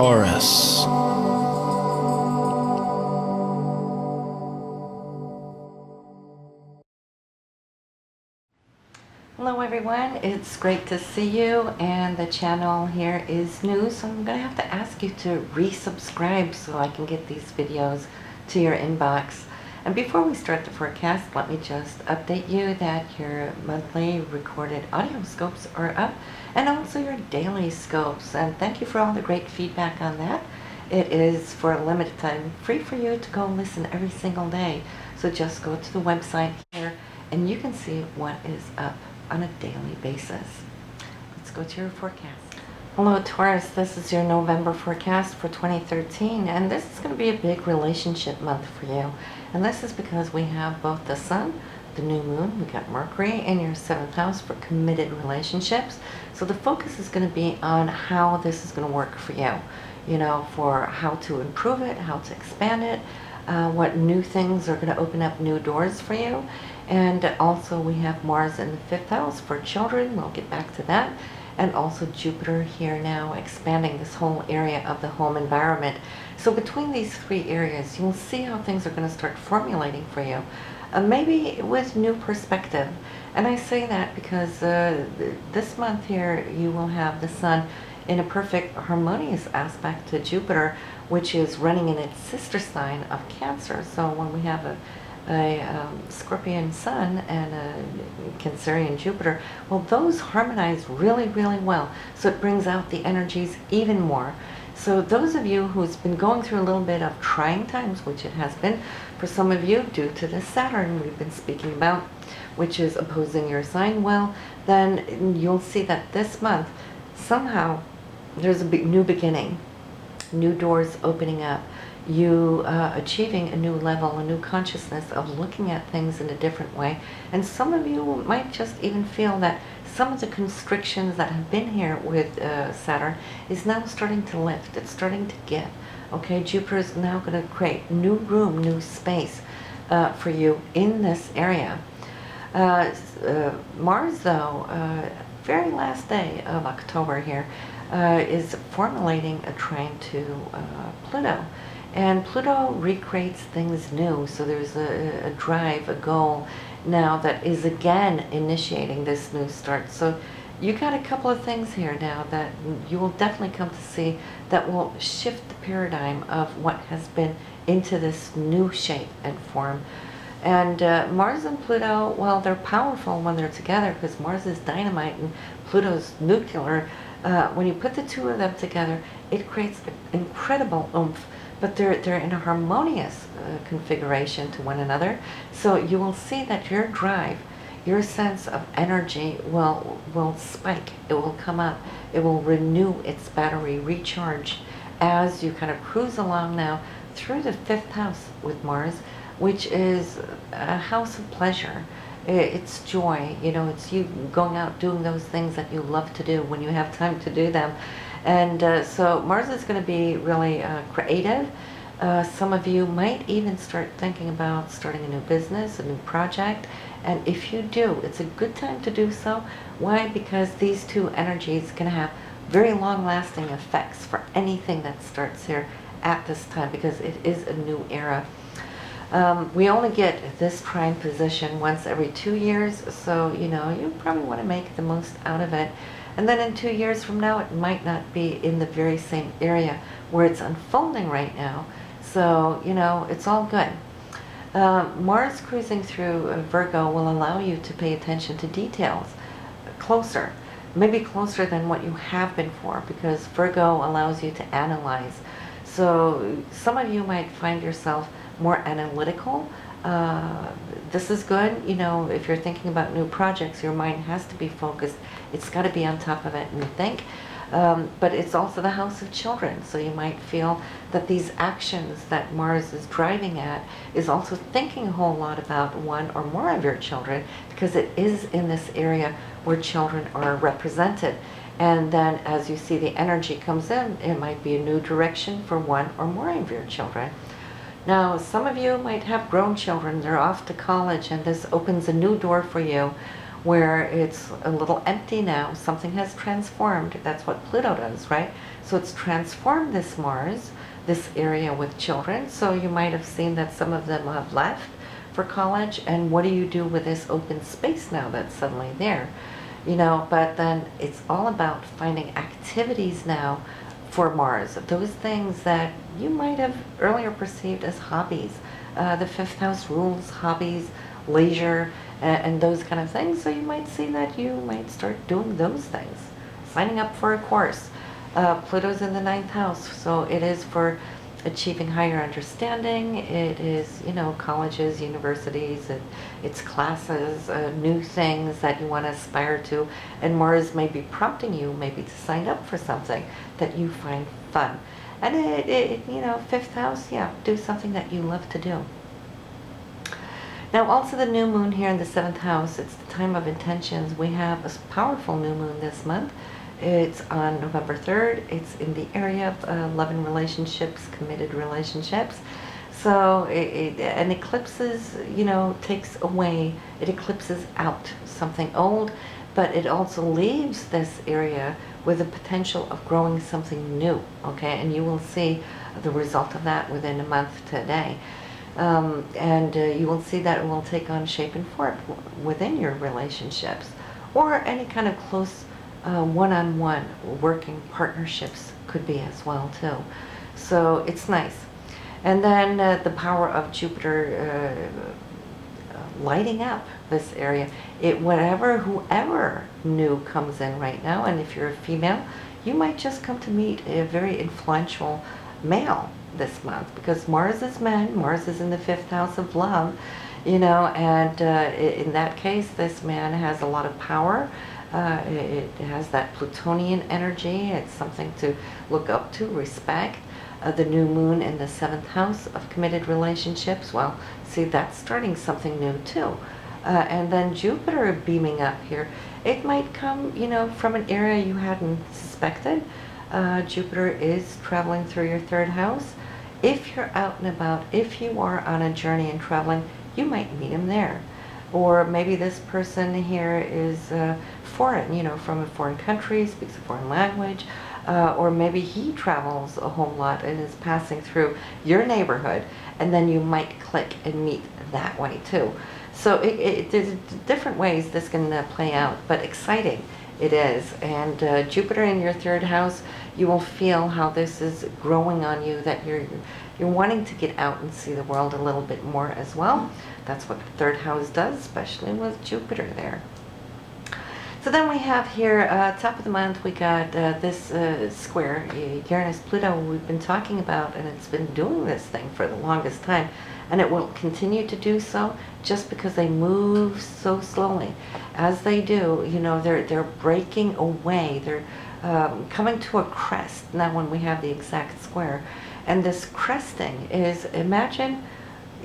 Taurus. Hello everyone, it's great to see you, and the channel here is new, so I'm going to have to ask you to resubscribe so I can get these videos to your inbox. And before we start the forecast, let me just update you that your monthly recorded audio scopes are up, and also your daily scopes. And thank you for all the great feedback on that. It is for a limited time free for you to go listen every single day. So just go to the website here and you can see what is up on a daily basis. Let's go to your forecast. Hello Taurus, this is your November forecast for 2013, and this is going to be a big relationship month for you. And this is because we have both the sun, the new moon, we got Mercury in your 7th house for committed relationships. So the focus is going to be on how this is going to work for you. You know, for how to improve it, how to expand it, what new things are going to open up new doors for you. And also we have Mars in the 5th house for children. We'll get back to that. And also Jupiter here now expanding this whole area of the home environment. So between these three areas, you'll see how things are going to start formulating for you. Maybe with new perspective. And I say that because this month here you will have the sun in a perfect harmonious aspect to Jupiter, which is running in its sister sign of Cancer. So when we have a Scorpion Sun and a Cancerian Jupiter, well, those harmonize really, really well. So it brings out the energies even more. So those of you who's been going through a little bit of trying times, which it has been for some of you due to the Saturn we've been speaking about, which is opposing your sign, well, then you'll see that this month somehow there's a big new beginning, new doors opening up, you achieving a new level, a new consciousness of looking at things in a different way. And some of you might just even feel that some of the constrictions that have been here with Saturn is now starting to lift. It's starting to give. Okay, Jupiter is now going to create new room, new space for you in this area. Mars, though, very last day of October here, is formulating a trine to Pluto. And Pluto recreates things new, so there's a drive, a goal now that is again initiating this new start. So you got a couple of things here now that you will definitely come to see that will shift the paradigm of what has been into this new shape and form. And Mars and Pluto, well, they're powerful when they're together because Mars is dynamite and Pluto's nuclear. When you put the two of them together, it creates incredible oomph. But they're in a harmonious configuration to one another. So you will see that your drive, your sense of energy will spike. It will come up. It will renew its battery, recharge as you kind of cruise along now through the 5th house with Mars, which is a house of pleasure. It's joy, you know, it's you going out doing those things that you love to do when you have time to do them. And so Mars is going to be really creative. Some of you might even start thinking about starting a new business, a new project. And if you do, it's a good time to do so. Why? Because these two energies can have very long-lasting effects for anything that starts here at this time, because it is a new era. We only get this trine position once every 2 years, so you know you probably want to make the most out of it. And then in 2 years from now, it might not be in the very same area where it's unfolding right now. So, you know, it's all good. Mars cruising through Virgo will allow you to pay attention to details closer, maybe closer than what you have been for, because Virgo allows you to analyze. So some of you might find yourself more analytical. This is good. You know, if you're thinking about new projects, your mind has to be focused. It's got to be on top of it and think. But it's also the house of children, so you might feel that these actions that Mars is driving at is also thinking a whole lot about one or more of your children, because it is in this area where children are represented. And then as you see the energy comes in, it might be a new direction for one or more of your children. Now, some of you might have grown children, they're off to college, and this opens a new door for you where it's a little empty now. Something has transformed. That's what Pluto does, right? So it's transformed this Mars, this area with children. So you might have seen that some of them have left for college. And what do you do with this open space now that's suddenly there? You know, but then it's all about finding activities now for Mars. Those things that you might have earlier perceived as hobbies. The fifth house rules hobbies, leisure, and those kind of things. So you might see that you might start doing those things. Signing up for a course. Pluto's in the ninth house, so it is for achieving higher understanding. It is, you know, colleges, universities, it's classes, new things that you want to aspire to. And Mars may be prompting you maybe to sign up for something that you find fun. And you know, fifth house, yeah, do something that you love to do. Now also the new moon here in the seventh house, it's the time of intentions. We have a powerful new moon this month. It's on November 3rd. It's in the area of love and relationships, committed relationships. So and eclipses, you know, takes away, it eclipses out something old, but it also leaves this area with the potential of growing something new, okay? And you will see the result of that within a month today. And you will see that it will take on shape and form within your relationships, or any kind of close one-on-one working partnerships could be as well too. So it's nice. And then the power of Jupiter lighting up this area. Whoever new comes in right now, and if you're a female, you might just come to meet a very influential male this month, because Mars is men, Mars is in the fifth house of love, you know, and in that case, this man has a lot of power. It has that Plutonian energy. It's something to look up to, respect. The new moon in the seventh house of committed relationships, well, see, that's starting something new too. And then Jupiter beaming up here, it might come, you know, from an area you hadn't suspected. Jupiter is traveling through your third house. If you're out and about, if you are on a journey and traveling, you might meet him there. Or maybe this person here is foreign, you know, from a foreign country, speaks a foreign language, or maybe he travels a whole lot and is passing through your neighborhood, and then you might click and meet that way too. So there's different ways this can play out, but exciting it is. And Jupiter in your third house, you will feel how this is growing on you, that you're wanting to get out and see the world a little bit more as well. That's what the third house does, especially with Jupiter there. So then we have here, top of the month, we got this square, Uranus-Pluto, we've been talking about, and it's been doing this thing for the longest time. And it will continue to do so just because they move so slowly. As they do, you know, they're breaking away. They're coming to a crest now when we have the exact square. And this cresting is, imagine,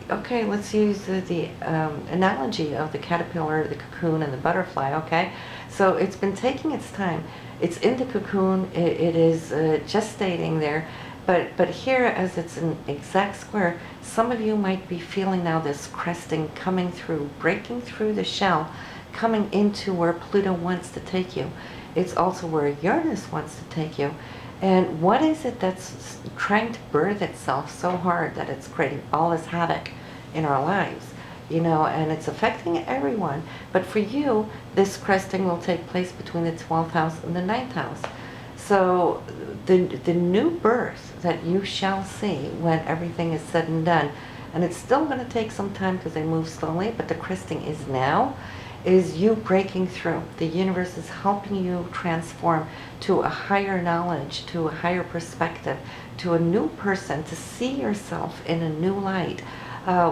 okay, let's use the analogy of the caterpillar, the cocoon, and the butterfly, okay? So it's been taking its time. It's in the cocoon, it is gestating there, but here, as it's an exact square, some of you might be feeling now this cresting coming through, breaking through the shell, coming into where Pluto wants to take you. It's also where Uranus wants to take you. And what is it that's trying to birth itself so hard that it's creating all this havoc in our lives? You know, and it's affecting everyone. But for you, this cresting will take place between the 12th house and the 9th house. So the new birth that you shall see when everything is said and done, and it's still going to take some time because they move slowly, but the cresting is now, is you breaking through. The universe is helping you transform to a higher knowledge, to a higher perspective, to a new person, to see yourself in a new light,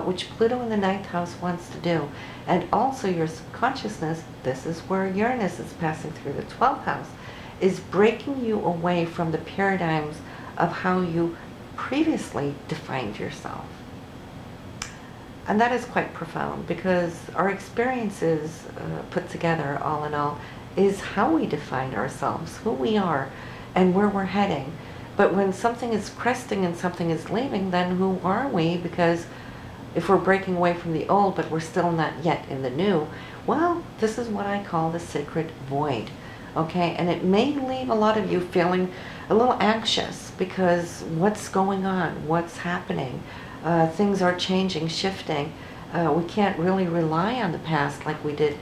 which Pluto in the 9th house wants to do. And also your subconsciousness, this is where Uranus is passing through the 12th house, is breaking you away from the paradigms of how you previously defined yourself. And that is quite profound, because our experiences put together, all in all, is how we define ourselves, who we are, and where we're heading. But when something is cresting and something is leaving, then who are we? Because if we're breaking away from the old, but we're still not yet in the new, well, this is what I call the sacred void. Okay, and it may leave a lot of you feeling a little anxious because what's going on, what's happening, things are changing, shifting. We can't really rely on the past like we did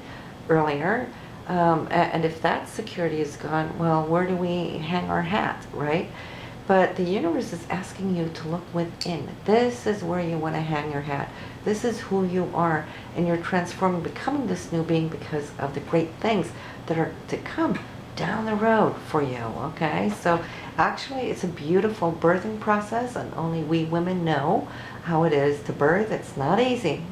earlier. And if that security is gone, well, where do we hang our hat, right? But the universe is asking you to look within. This is where you want to hang your hat. This is who you are, and you're transforming, becoming this new being because of the great things that are to come down the road for you, okay? So actually, it's a beautiful birthing process, and only we women know how it is to birth. It's not easy.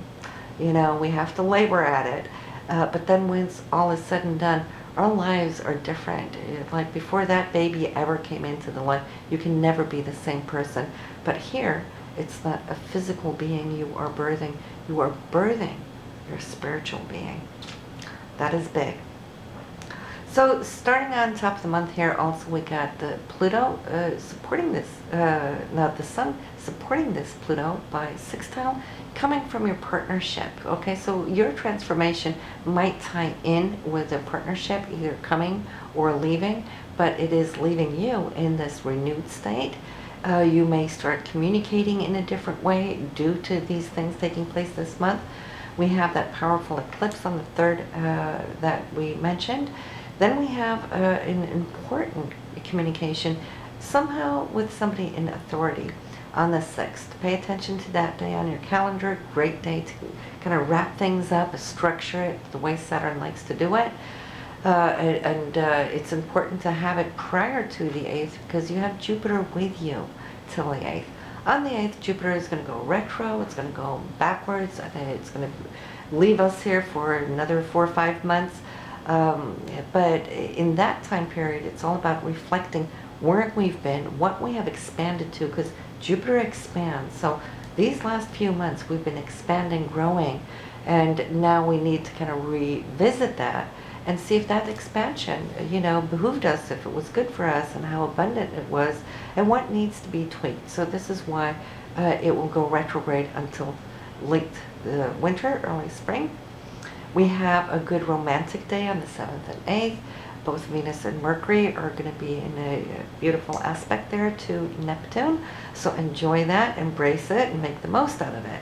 You know, we have to labor at it. But then once all is said and done, our lives are different. Like before that baby ever came into the life, you can never be the same person. But here, it's not a physical being you are birthing. You are birthing your spiritual being. That is big. So starting on top of the month here, also we got the Pluto supporting this, now the Sun supporting this Pluto by sextile coming from your partnership. Okay, so your transformation might tie in with a partnership, either coming or leaving, but it is leaving you in this renewed state. You may start communicating in a different way due to these things taking place this month. We have that powerful eclipse on the 3rd that we mentioned. Then we have an important communication somehow with somebody in authority on the 6th. Pay attention to that day on your calendar. Great day to kind of wrap things up, structure it the way Saturn likes to do it. It's important to have it prior to the 8th because you have Jupiter with you till the 8th. On the 8th, Jupiter is going to go retro. It's going to go backwards. It's going to leave us here for another 4 or 5 months. But in that time period, it's all about reflecting where we've been, what we have expanded to, because Jupiter expands. So these last few months, we've been expanding, growing, and now we need to kind of revisit that and see if that expansion, behooved us, if it was good for us, and how abundant it was, and what needs to be tweaked. So this is why it will go retrograde until late winter, early spring. We have a good romantic day on the 7th and 8th. Both Venus and Mercury are going to be in a beautiful aspect there to Neptune. So enjoy that, embrace it, and make the most out of it.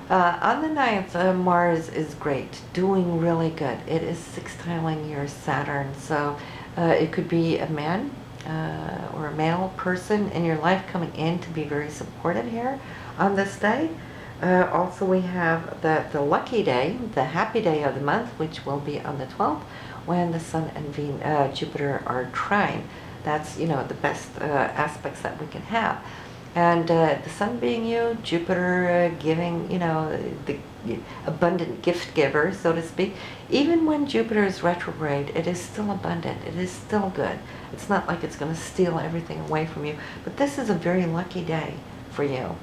On the 9th, Mars is great, doing really good. It is sextiling your Saturn. So it could be a man or a male person in your life coming in to be very supportive here on this day. Also, we have the lucky day, the happy day of the month, which will be on the 12th, when the Sun and Jupiter are trine. That's, the best aspects that we can have. And the Sun being you, Jupiter giving, the abundant gift giver, so to speak. Even when Jupiter is retrograde, it is still abundant. It is still good. It's not like it's going to steal everything away from you. But this is a very lucky day for you.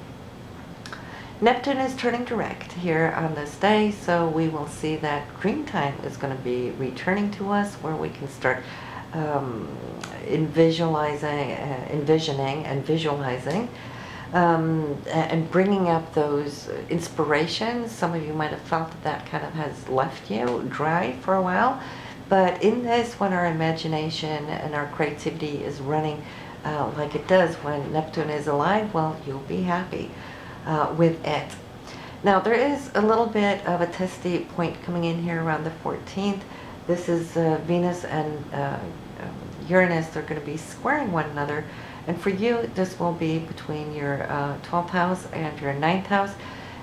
Neptune is turning direct here on this day, so we will see that dream time is going to be returning to us, where we can start envisioning and visualizing, and bringing up those inspirations. Some of you might have felt that kind of has left you dry for a while, but in this, when our imagination and our creativity is running like it does when Neptune is alive, well, you'll be happy with it. Now, there is a little bit of a testy point coming in here around the 14th. This is Venus and Uranus. They're going to be squaring one another. And for you, this will be between your 12th house and your 9th house.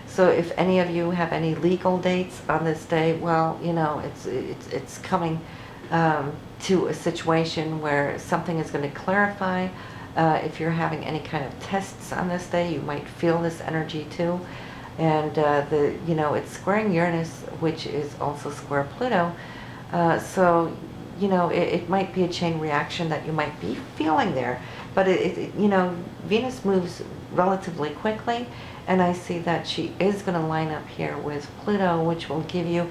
So if any of you have any legal dates on this day, well, it's coming to a situation where something is going to clarify. If you're having any kind of tests on this day, you might feel this energy too. And it's squaring Uranus, which is also square Pluto. So it might be a chain reaction that you might be feeling there. But Venus moves relatively quickly, and I see that she is going to line up here with Pluto, which will give you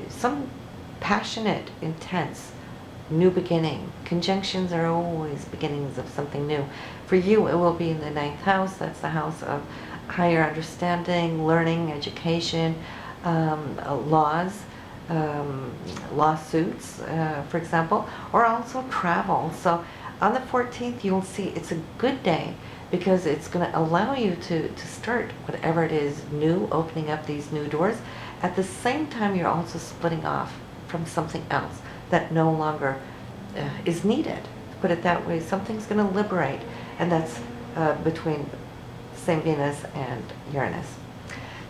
some passionate, intense new beginning. Conjunctions are always beginnings of something new. For you, it will be in the 9th house. That's the house of higher understanding, learning, education, laws, um, lawsuits, for example, or also travel. So on the 14th, you'll see it's a good day because it's going to allow you to start whatever it is new, opening up these new doors. At the same time, you're also splitting off from something else that no longer is needed. To put it that way, something's going to liberate, and that's between St. Venus and Uranus.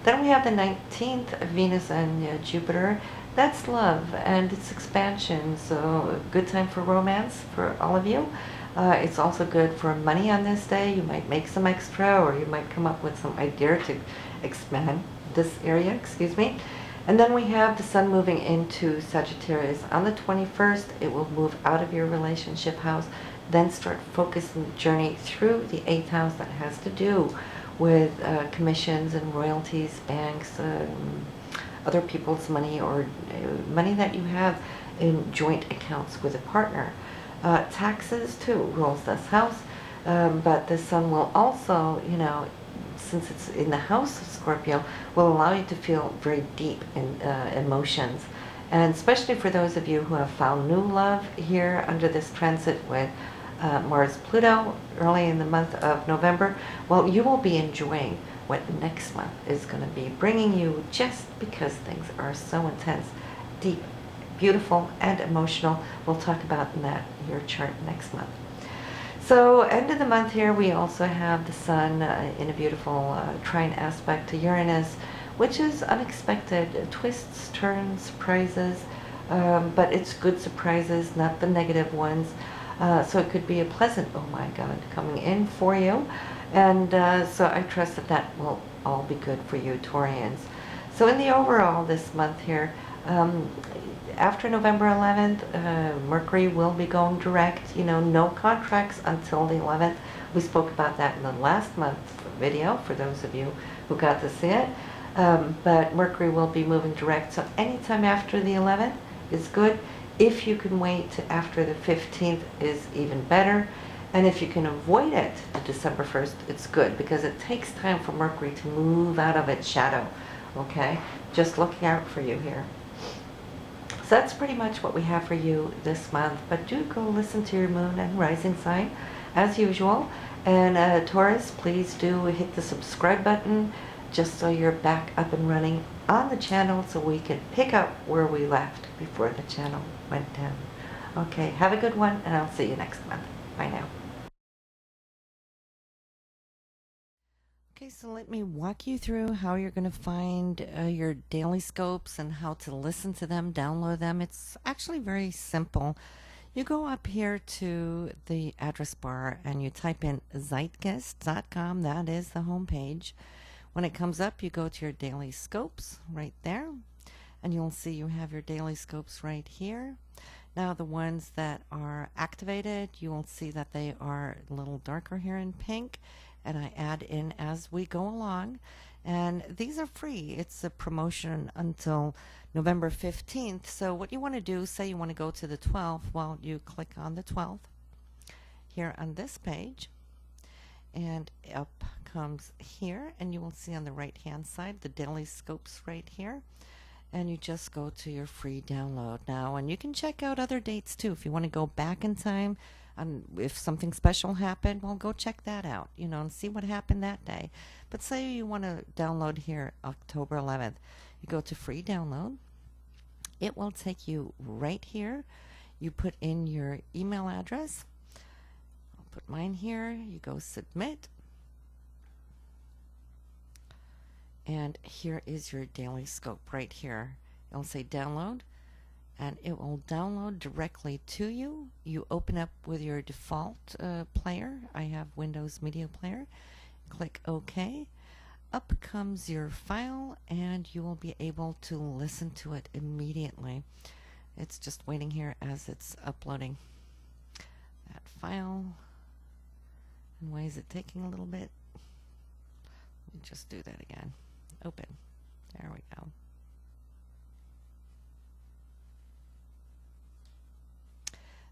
Then we have the 19th, Venus and Jupiter. That's love and it's expansion, so a good time for romance for all of you. It's also good for money on this day. You might make some extra, or you might come up with some idea to expand this area, excuse me. And then we have the sun moving into Sagittarius. On the 21st, it will move out of your relationship house, then start focusing the journey through the 8th house that has to do with commissions and royalties, banks, other people's money, or money that you have in joint accounts with a partner. Taxes too rules this house, but the sun will also, since it's in the house of Scorpio, will allow you to feel very deep in emotions. And especially for those of you who have found new love here under this transit with Mars-Pluto early in the month of November, well, you will be enjoying what next month is going to be bringing you, just because things are so intense, deep, beautiful, and emotional. We'll talk about that in your chart next month. So end of the month here, we also have the sun in a beautiful trine aspect to Uranus, which is unexpected, twists, turns, surprises, but it's good surprises, not the negative ones. So it could be a pleasant, oh my God, coming in for you. And so I trust that that will all be good for you, Taurians. So in the overall this month here, after November 11th, Mercury will be going direct, no contracts until the 11th. We spoke about that in the last month's video, for those of you who got to see it. But Mercury will be moving direct, so anytime after the 11th is good. If you can wait to after the 15th is even better. And if you can avoid it to December 1st, it's good, because it takes time for Mercury to move out of its shadow, okay? Just looking out for you here. So that's pretty much what we have for you this month, but do go listen to your moon and rising sign as usual. And Taurus, please do hit the subscribe button just so you're back up and running on the channel, so we can pick up where we left before the channel went down. Okay, have a good one, and I'll see you next month. Bye now. Okay, so let me walk you through how you're going to find your daily scopes and how to listen to them, download them. It's actually very simple. You go up here to the address bar and you type in zeitgeist.com. That is the home page. When it comes up, you go to your daily scopes right there, and you'll see you have your daily scopes right here. Now the ones that are activated, you will see that they are a little darker here in pink, and I add in as we go along. And these are free. It's a promotion until November 15th. So what you want to do, say you want to go to the 12th, well, you click on the 12th here on this page, and up comes here, and you will see on the right hand side the daily scopes right here, and you just go to your free download now. And you can check out other dates too if you want to go back in time, and if something special happened, well, go check that out, and see what happened that day. But say you want to download here October 11th, you go to free download. It will take you right here. You put in your email address. I'll put mine here. You go submit. And here is your daily scope right here. It'll say download, and it will download directly to you. You open up with your default player. I have Windows Media Player. Click OK. Up comes your file, and you will be able to listen to it immediately. It's just waiting here as it's uploading that file. And why is it taking a little bit? Let me just do that again. Open. There we go.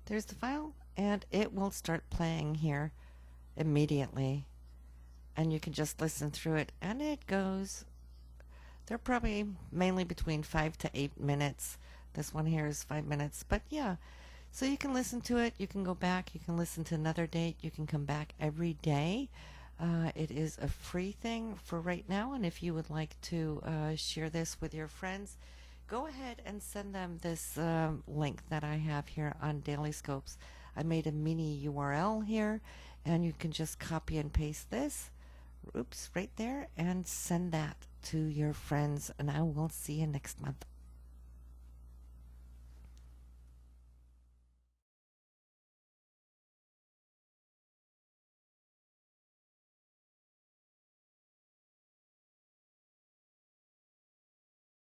There's the file, and it will start playing here immediately. and you can just listen through it, and it goes. They're probably mainly between 5 to 8 minutes. This one here is 5 minutes, but yeah. So you can listen to it. You can go back. You can listen to another date. You can come back every day. It is a free thing for right now, and if you would like to share this with your friends, go ahead and send them this link that I have here on Daily Scopes. I made a mini URL here, and you can just copy and paste this, oops, right there, and send that to your friends. And I will see you next month.